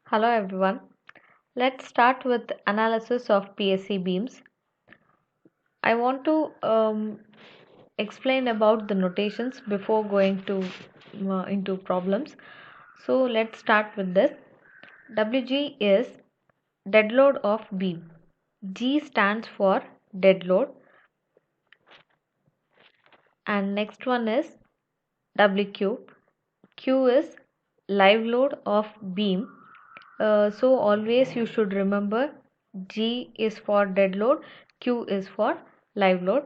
Hello everyone. Let's start with analysis of PSC beams. I want to explain about the notations before going to into problems. So let's start with this. WG is dead load of beam. G stands for dead load, and next one is WQ. Q is live load of beam. So always you should remember G is for dead load, Q is for live load.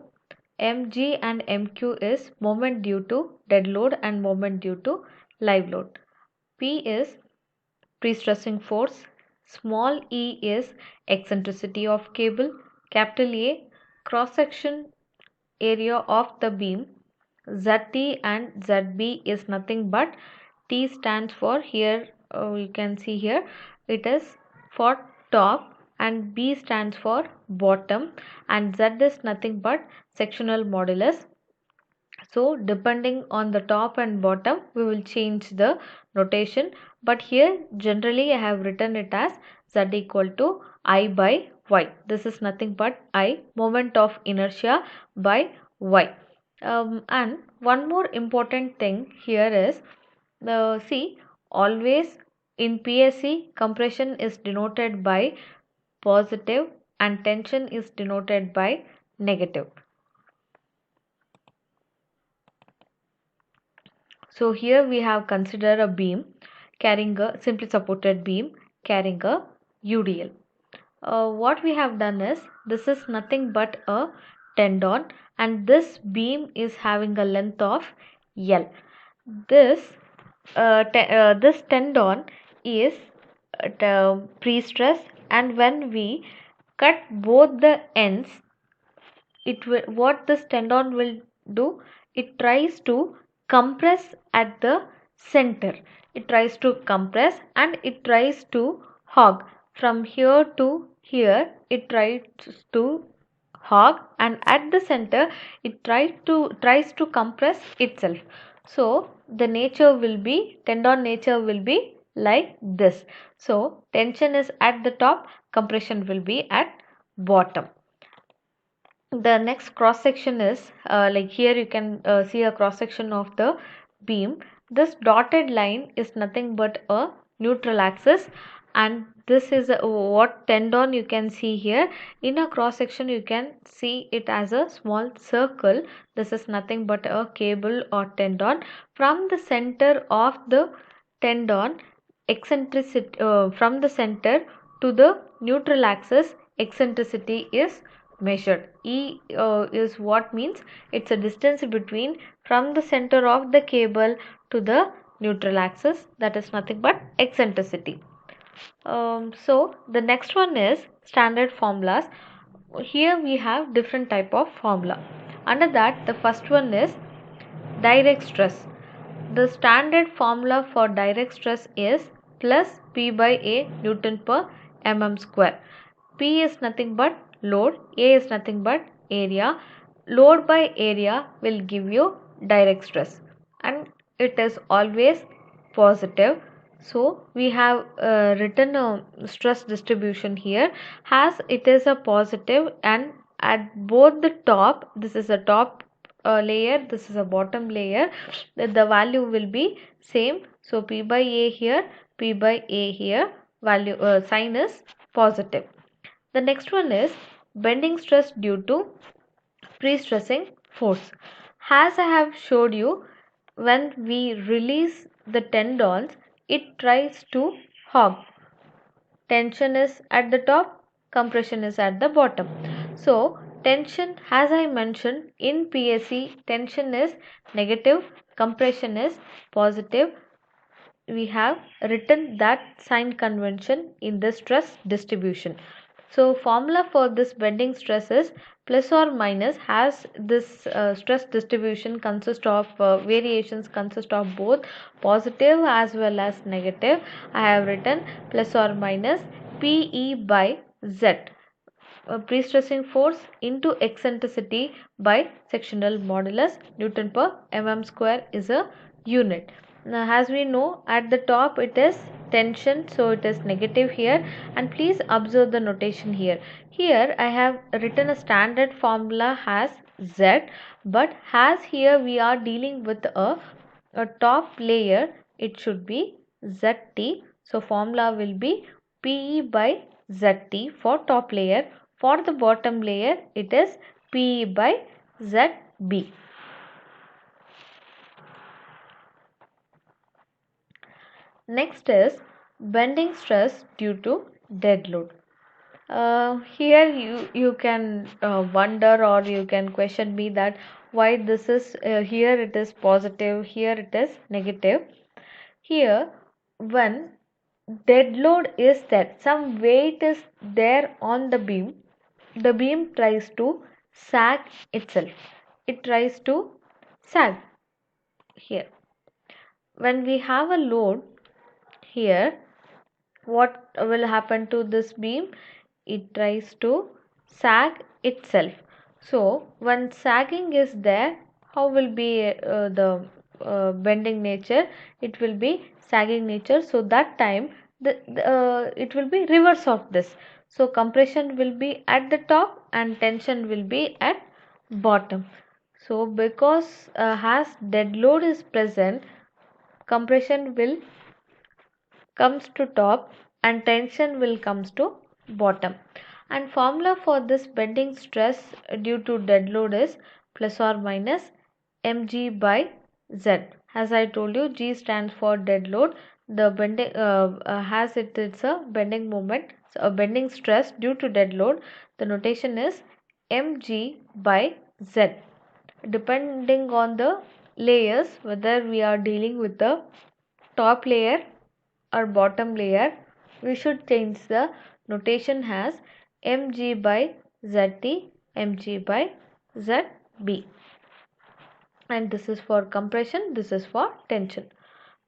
Mg and Mq is moment due to dead load and moment due to live load. P is pre-stressing force. Small e is eccentricity of cable. Capital A cross-section area of the beam. ZT and ZB is nothing but T stands for here, you can see here it is for top, and B stands for bottom, and Z is nothing but sectional modulus. So depending on the top and bottom we will change the notation, but here generally I have written it as Z equal to I by Y. This is nothing but I, moment of inertia, by Y. And one more important thing here is see, always in PSC compression is denoted by positive and tension is denoted by negative. So here we have considered a beam carrying a simply supported beam carrying a UDL. What we have done is, this is nothing but a tendon, and this beam is having a length of L. This this tendon is pre-stressed, and when we cut both the ends, it will, what this tendon will do, it tries to compress at the center. It tries to compress and it tries to hog from here to here. It tries to hog, and at the center it tries to compress itself. So the nature will be, tendon nature will be like this. So tension is at the top, compression will be at bottom. The next cross section is like here you can see a cross section of the beam. This dotted line is nothing but a neutral axis, and this is what tendon you can see here. In a cross section you can see it as a small circle. This is nothing but a cable or tendon. From the center of the tendon, eccentricity from the center to the neutral axis, eccentricity is measured. E is what means, it's a distance between from the center of the cable to the neutral axis, that is nothing but eccentricity. So the next one is standard formulas. Here we have different type of formula. Under that, the first one is direct stress. The standard formula for direct stress is plus P by A Newton per mm square. P is nothing but load, A is nothing but area. Load by area will give you direct stress, and it is always positive. So we have written a stress distribution here as it is a positive, and at both the top, this is a top layer, this is a bottom layer, the value will be same. So P by A here, P by A here, value sign is positive. The next one is bending stress due to pre-stressing force. As I have showed you, when we release the tendons, it tries to hog. Tension is at the top, compression is at the bottom. So tension, as I mentioned in PSC, tension is negative, compression is positive. We have written that sign convention in the stress distribution. So formula for this bending stress is plus or minus, has this stress distribution consist of variations consist of both positive as well as negative. I have written plus or minus PE by Z, pre-stressing force into eccentricity by sectional modulus. Newton per mm square is a unit. Now as we know, at the top it is tension, so it is negative here. And please observe the notation here. Here I have written a standard formula as Z, but as here we are dealing with a top layer, it should be ZT. So formula will be PE by ZT for top layer. For the bottom layer, it is PE by ZB. Next is bending stress due to dead load. Here you can wonder, or you can question me that why this is here it is positive, here it is negative. Here when dead load is there, some weight is there on the beam tries to sag itself. It tries to sag here. When we have a load here, what will happen to this beam? It tries to sag itself. So when sagging is there, how will be the bending nature? It will be sagging nature. So that time it will be reverse of this. So compression will be at the top and tension will be at bottom. So because as dead load is present, compression will comes to top and tension will comes to bottom. And formula for this bending stress due to dead load is plus or minus mg by z. As I told you, G stands for dead load. The bending has it's a bending moment, so a bending stress due to dead load. The notation is mg by z. Depending on the layers, whether we are dealing with the top layer or bottom layer, we should change the notation as mg by zt, mg by zb. And this is for compression, this is for tension.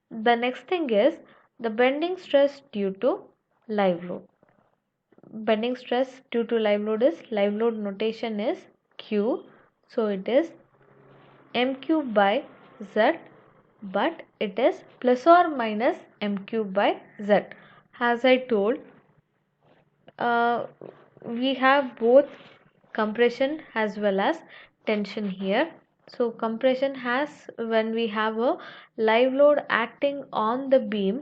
The next thing is the bending stress due to live load. Bending stress due to live load is, live load notation is q, so it is mq by z, but it is plus or minus mq by z. As I told, we have both compression as well as tension here. So compression has, when we have a live load acting on the beam,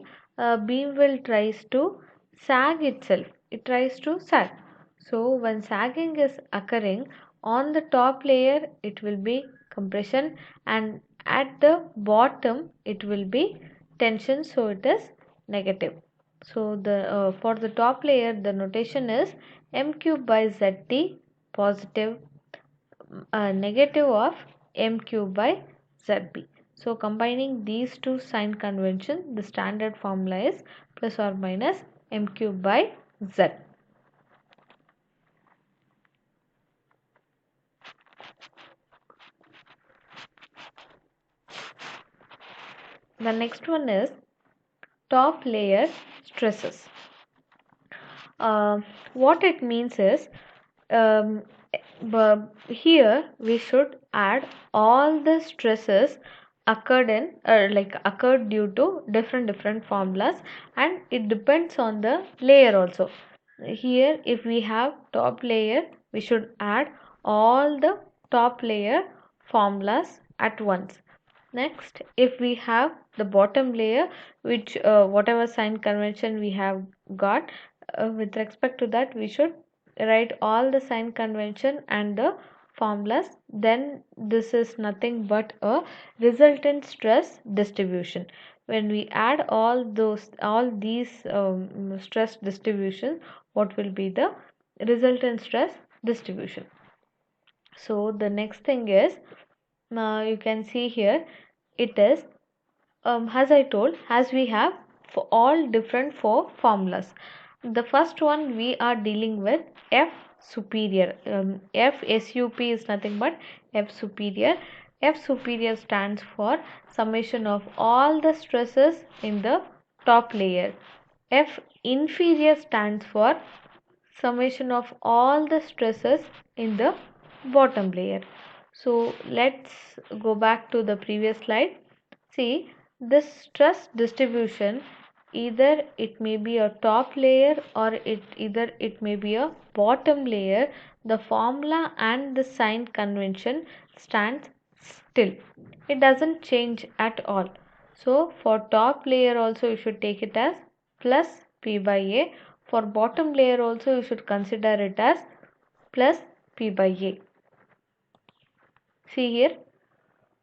beam will tries to sag itself. It tries to sag. So when sagging is occurring on the top layer, it will be compression, and at the bottom it will be tension, so it is negative. So the for the top layer, the notation is mq by zt, positive, negative of mq by zb. So combining these two sign convention, the standard formula is plus or minus mq by z. The next one is top layer stresses. What it means is, but here we should add all the stresses occurred in occurred due to different formulas, and it depends on the layer also. Here if we have top layer, we should add all the top layer formulas at once. Next, if we have the bottom layer, which whatever sign convention we have got, with respect to that we should write all the sign convention and the formulas. Then this is nothing but a resultant stress distribution. When we add all these stress distribution, what will be the resultant stress distribution? So the next thing is, you can see here, it is as I told, as we have for all different four formulas. The first one we are dealing with F superior. F SUP is nothing but F superior. F superior stands for summation of all the stresses in the top layer. F inferior stands for summation of all the stresses in the bottom layer. So let's go back to the previous slide. See, this stress distribution either it may be a top layer or either it may be a bottom layer, the formula and the sign convention stands still. It doesn't change at all. So for top layer also you should take it as plus P by A. For bottom layer also you should consider it as plus P by A. See here,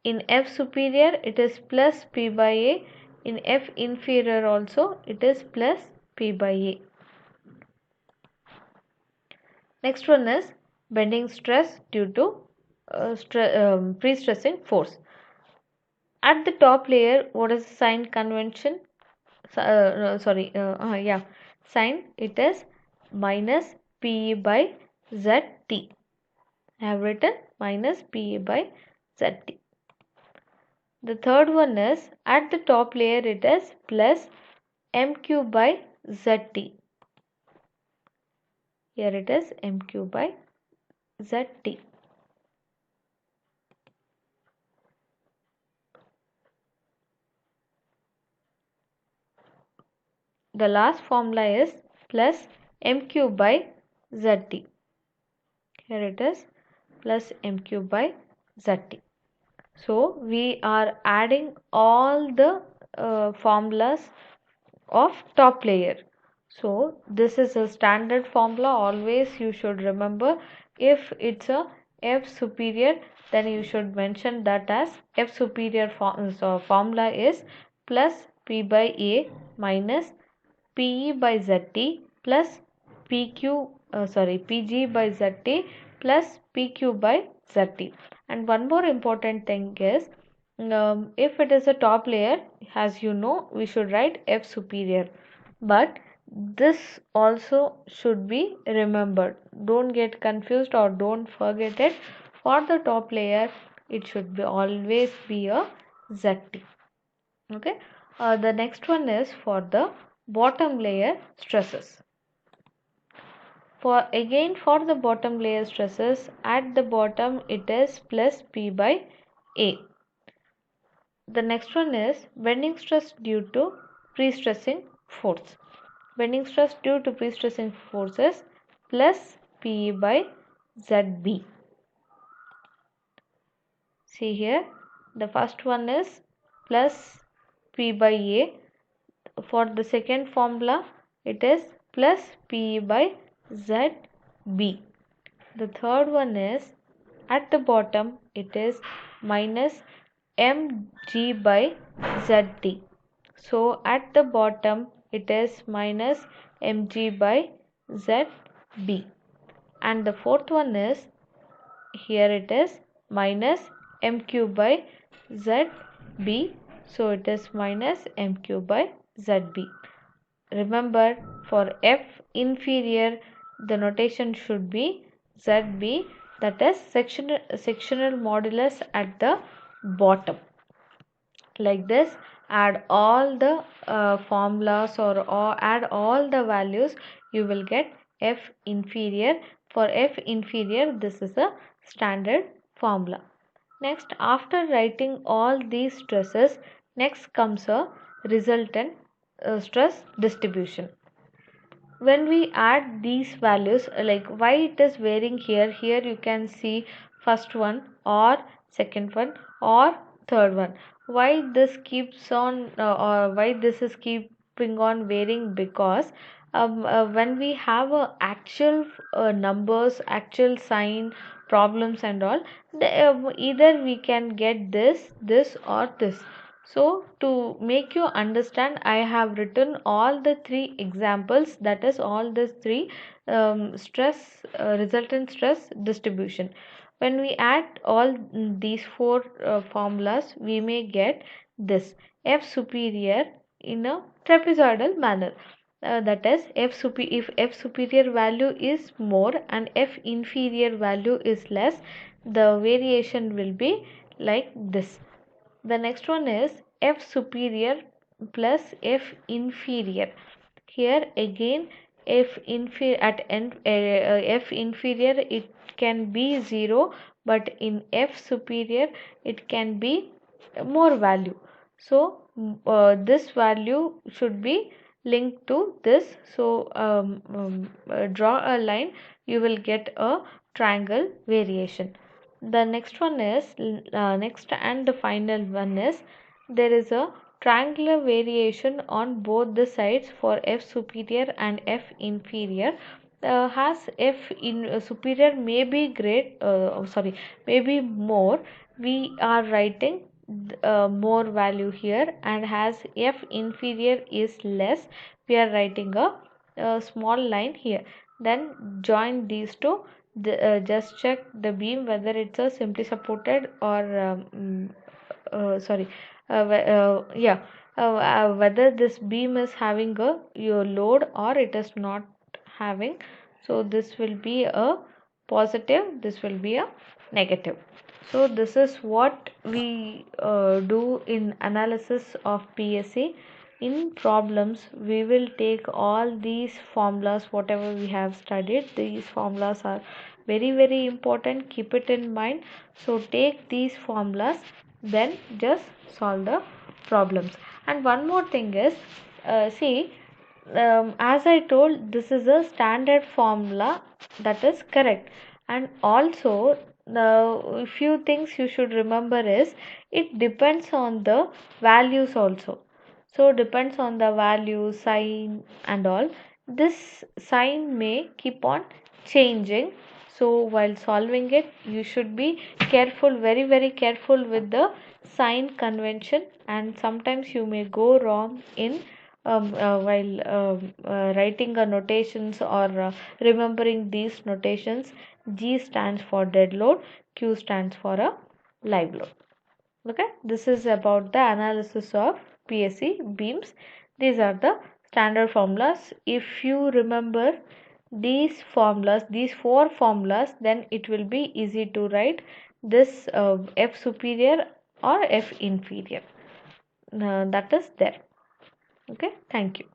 in F superior it is plus P by A. In F inferior also it is plus P by A. Next one is bending stress due to pre-stressing force. At the top layer, what is the sign convention? Sign it is minus P by ZT. I have written minus P by ZT. The third one is at the top layer it is plus MQ by ZT. Here it is MQ by ZT. The last formula is plus MQ by ZT. Here it is plus MQ by ZT. So we are adding all the formulas of top layer. So this is a standard formula. Always you should remember, if it's a F superior, then you should mention that as F superior formula is plus P by A minus PE by ZT plus PG by ZT plus PQ by ZT. And one more important thing is, if it is a top layer, as you know, we should write F superior. But this also should be remembered. Don't get confused or don't forget it. For the top layer, it should be always be a ZT. Okay. The next one is for the bottom layer stresses. For the bottom layer stresses, at the bottom it is plus P by A. The next one is bending stress due to pre-stressing force. Bending stress due to pre-stressing forces plus P by ZB. See here, the first one is plus P by A. For the second formula, it is plus P by ZB. The third one is at the bottom, it is minus mg by ZT. So at the bottom, it is minus mg by ZB. And the fourth one is, here it is minus mq by ZB. So it is minus mq by ZB. Remember, for F inferior, the notation should be ZB, that is sectional modulus at the bottom. Like this, add all the formulas or add all the values, you will get F inferior. For F inferior, this is a standard formula. Next, after writing all these stresses, next comes a resultant stress distribution. When we add these values, like why it is varying here, you can see first one or second one or third one. Why this keeps on or why this is keeping on varying? Because when we have actual numbers, actual sign problems and all, either we can get this or this. So to make you understand, I have written all the three examples, that is all the three resultant stress distribution. When we add all these four formulas, we may get this F superior in a trapezoidal manner. That is, if F superior value is more and F inferior value is less, the variation will be like this. The next one is F superior plus F inferior. Here again, F inferior it can be 0, but in F superior it can be more value. So this value should be linked to this. So draw a line, you will get a triangle variation. The next one is next and the final one is, there is a triangular variation on both the sides for f superior and f inferior. Has f in superior may be great, may be more, we are writing more value here, and as f inferior is less, we are writing a small line here. Then join these two, just check the beam whether it's a simply supported or sorry yeah whether this beam is having a your load or it is not having. So this will be a positive, this will be a negative. So this is what we do in analysis of PSC. In problems we will take all these formulas, whatever we have studied, these formulas are very important, keep it in mind. So take these formulas, then just solve the problems. And one more thing is, see, as I told, this is a standard formula, that is correct. And also the few things you should remember is, it depends on the values also. So depends on the value, sign and all. This sign may keep on changing. So while solving it, you should be careful, very careful with the sign convention, and sometimes you may go wrong in while writing a notations or remembering these notations. G stands for dead load, Q stands for a live load. Okay, this is about the analysis of PSC beams. These are the standard formulas. If you remember these formulas, these four formulas, then it will be easy to write this F superior or F inferior. That is there. Okay, thank you.